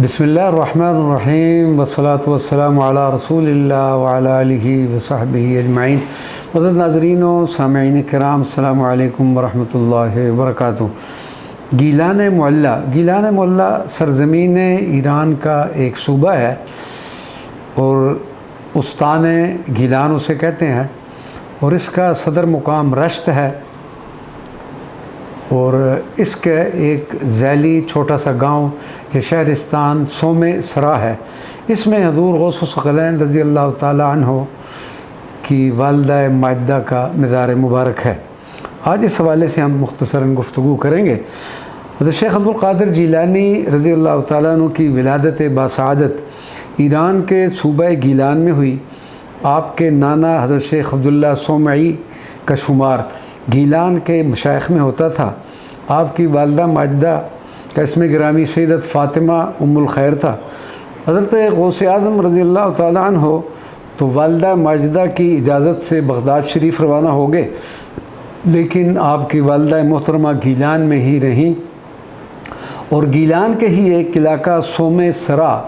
بسم اللہ الرحمن الرحیم والصلاة والسلام علی رسول اللہ وعلی آلہ وصحبہ اجمعین۔ معزز ناظرین و سامعین کرام، السلام علیکم ورحمۃ اللہ وبرکاتہ۔ گیلان معلیٰ سرزمین ایران کا ایک صوبہ ہے اور استان گیلان اسے کہتے ہیں، اور اس کا صدر مقام رشت ہے، اور اس کے ایک ذیلی چھوٹا سا گاؤں یہ شہرستان سوم سرا ہے۔ اس میں حضور غوث الثقلین رضی اللہ تعالی عنہ کی والدہ ماجدہ کا مزار مبارک ہے۔ آج اس حوالے سے ہم مختصراً گفتگو کریں گے۔ حضرت شیخ عبد القادر جیلانی رضی اللہ تعالیٰ عنہ کی ولادت باسعادت ایران کے صوبہ گیلان میں ہوئی۔ آپ کے نانا حضرت شیخ عبداللہ صومعی کا شمار گیلان کے مشائخ میں ہوتا تھا۔ آپ کی والدہ ماجدہ کا اسم گرامی سیدت فاطمہ ام الخیر تھا۔ حضرت غوث اعظم رضی اللہ تعالیٰ عنہ تو والدہ ماجدہ کی اجازت سے بغداد شریف روانہ ہو گئے، لیکن آپ کی والدہ محترمہ گیلان میں ہی رہیں، اور گیلان کے ہی ایک علاقہ سوم سرا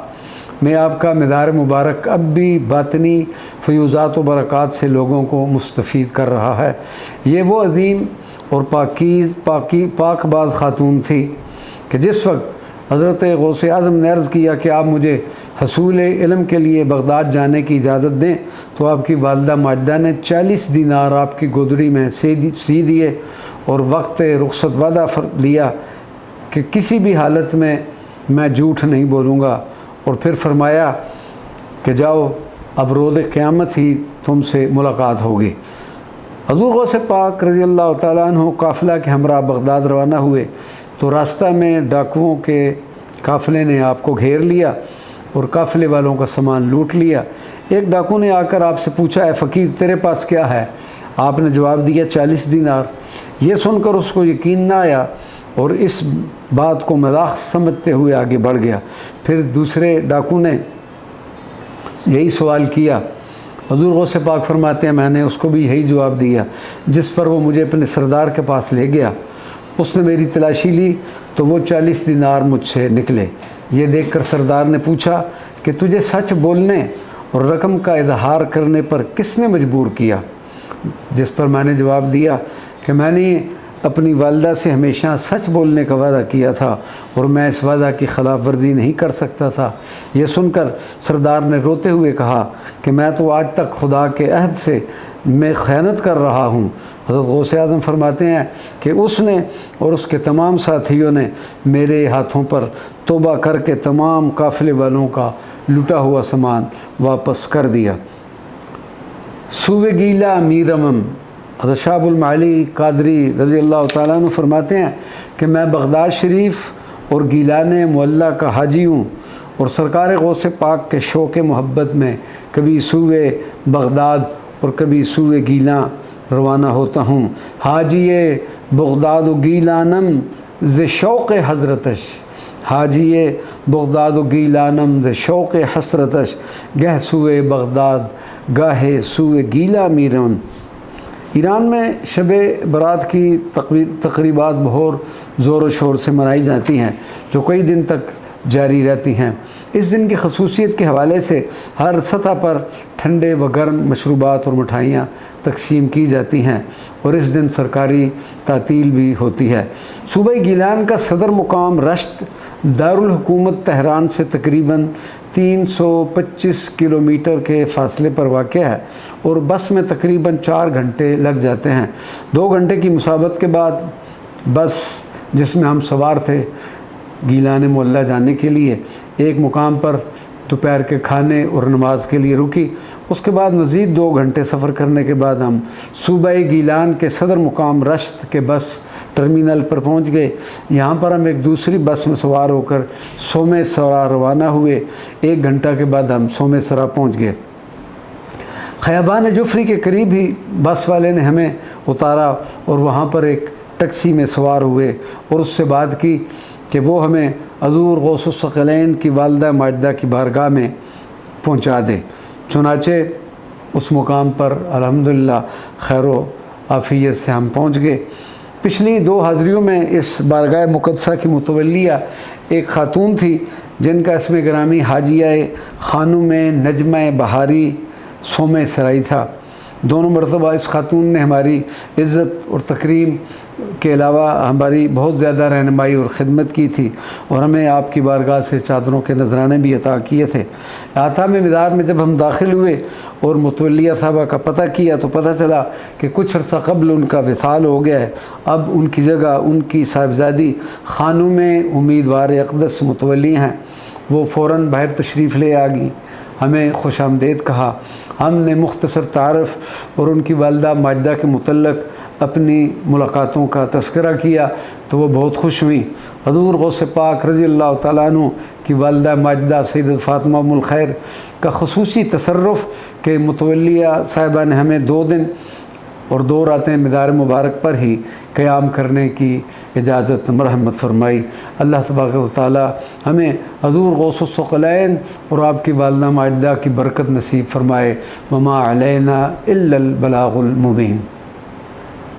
میں آپ کا مزار مبارک اب بھی باطنی فیوزات و برکات سے لوگوں کو مستفید کر رہا ہے۔ یہ وہ عظیم اور پاک باز خاتون تھی کہ جس وقت حضرت غوث اعظم نے عرض کیا کہ آپ مجھے حصول علم کے لیے بغداد جانے کی اجازت دیں، تو آپ کی والدہ ماجدہ نے 40 دینار آپ کی گودڑی میں سی دیے اور وقت رخصت وعدہ لیا کہ کسی بھی حالت میں جھوٹ نہیں بولوں گا، اور پھر فرمایا کہ جاؤ اب روز قیامت ہی تم سے ملاقات ہوگی۔ حضور غوث پاک رضی اللہ تعالیٰ عنہ قافلہ کے ہمراہ بغداد روانہ ہوئے تو راستہ میں ڈاکوؤں کے قافلے نے آپ کو گھیر لیا اور قافلے والوں کا سامان لوٹ لیا۔ ایک ڈاکو نے آ کر آپ سے پوچھا، اے فقیر تیرے پاس کیا ہے؟ آپ نے جواب دیا 40 دینار۔ یہ سن کر اس کو یقین نہ آیا اور اس بات کو مذاق سمجھتے ہوئے آگے بڑھ گیا۔ پھر دوسرے ڈاکو نے یہی سوال کیا۔ حضور غوث پاک فرماتے ہیں میں نے اس کو بھی یہی جواب دیا، جس پر وہ مجھے اپنے سردار کے پاس لے گیا۔ اس نے میری تلاشی لی تو وہ 40 دینار مجھ سے نکلے۔ یہ دیکھ کر سردار نے پوچھا کہ تجھے سچ بولنے اور رقم کا اظہار کرنے پر کس نے مجبور کیا؟ جس پر میں نے جواب دیا کہ میں نے اپنی والدہ سے ہمیشہ سچ بولنے کا وعدہ کیا تھا اور میں اس وعدہ کی خلاف ورزی نہیں کر سکتا تھا۔ یہ سن کر سردار نے روتے ہوئے کہا کہ میں تو آج تک خدا کے عہد سے میں خیانت کر رہا ہوں۔ حضرت غوث اعظم فرماتے ہیں کہ اس نے اور اس کے تمام ساتھیوں نے میرے ہاتھوں پر توبہ کر کے تمام قافلے والوں کا لوٹا ہوا سامان واپس کر دیا۔ صوبہ گیلا امیر امم حضرت شاہ المعالی قادری رضی اللہ تعالیٰ عنہ فرماتے ہیں کہ میں بغداد شریف اور گیلان معلیٰ کا حاجی ہوں، اور سرکار غوث پاک کے شوق محبت میں کبھی سوئے بغداد اور کبھی سوئے گیلاں روانہ ہوتا ہوں۔ حاجی بغداد و گیلانم ز شوق حضرتش، حاجی بغداد و گیلانم ز شوق حسرتش، گہ سوئے بغداد گاہے سوئے گیلا میرن۔ ایران میں شب برات کی تقریبات بہت زور و شور سے منائی جاتی ہیں جو کئی دن تک جاری رہتی ہیں۔ اس دن کی خصوصیت کے حوالے سے ہر سطح پر ٹھنڈے و گرم مشروبات اور مٹھائیاں تقسیم کی جاتی ہیں، اور اس دن سرکاری تعطیل بھی ہوتی ہے۔ صوبہ گیلان کا صدر مقام رشت دارالحکومت تہران سے تقریباً 325 کلومیٹر کے فاصلے پر واقع ہے، اور بس میں تقریباً 4 گھنٹے لگ جاتے ہیں۔ 2 گھنٹے کی مسافت کے بعد بس جس میں ہم سوار تھے گیلان معلیٰ جانے کے لیے ایک مقام پر دوپہر کے کھانے اور نماز کے لیے رکی۔ اس کے بعد مزید 2 گھنٹے سفر کرنے کے بعد ہم صوبہ گیلان کے صدر مقام رشت کے بس ٹرمینل پر پہنچ گئے۔ یہاں پر ہم ایک دوسری بس میں سوار ہو کر سوم سرا روانہ ہوئے۔ 1 گھنٹہ کے بعد ہم سوم سرا پہنچ گئے۔ خیابان جفری کے قریب ہی بس والے نے ہمیں اتارا اور وہاں پر ایک ٹیکسی میں سوار ہوئے اور اس سے بات کی کہ وہ ہمیں حضور غوث الثقلین کی والدہ ماجدہ کی بارگاہ میں پہنچا دے۔ چنانچہ اس مقام پر الحمدللہ خیر و عافیت سے ہم پہنچ گئے۔ پچھلی 2 حاضریوں میں اس بارگاہ مقدسہ کی متولیہ ایک خاتون تھی جن کا اسم گرامی حاجیہ خانم نجمہ بہاری سومے سرائی تھا۔ دونوں مرتبہ اس خاتون نے ہماری عزت اور تکریم کے علاوہ ہماری بہت زیادہ رہنمائی اور خدمت کی تھی، اور ہمیں آپ کی بارگاہ سے چادروں کے نذرانے بھی عطا کیے تھے۔ آتام مدار میں جب ہم داخل ہوئے اور متولیہ صاحبہ کا پتہ کیا تو پتہ چلا کہ کچھ عرصہ قبل ان کا وصال ہو گیا ہے۔ اب ان کی جگہ ان کی صاحبزادی خانم امیدوار اقدس متولی ہیں۔ وہ فوراً باہر تشریف لے آ گئیں، ہمیں خوش آمدید کہا۔ ہم نے مختصر تعارف اور ان کی والدہ ماجدہ کے متعلق اپنی ملاقاتوں کا تذکرہ کیا تو وہ بہت خوش ہوئیں۔ حضور غوث پاک رضی اللہ تعالیٰ عنہ کی والدہ ماجدہ سیدت فاطمہ ام الخیر کا خصوصی تصرف کہ متولیہ صاحبہ نے ہمیں 2 دن اور 2 راتیں مدار مبارک پر ہی قیام کرنے کی اجازت مرحمت فرمائی۔ اللہ تبارک و تعالی ہمیں حضور غوث الثقلین اور آپ کی والدہ ماجدہ کی برکت نصیب فرمائے۔ وما علینا الا البلاغ المبین۔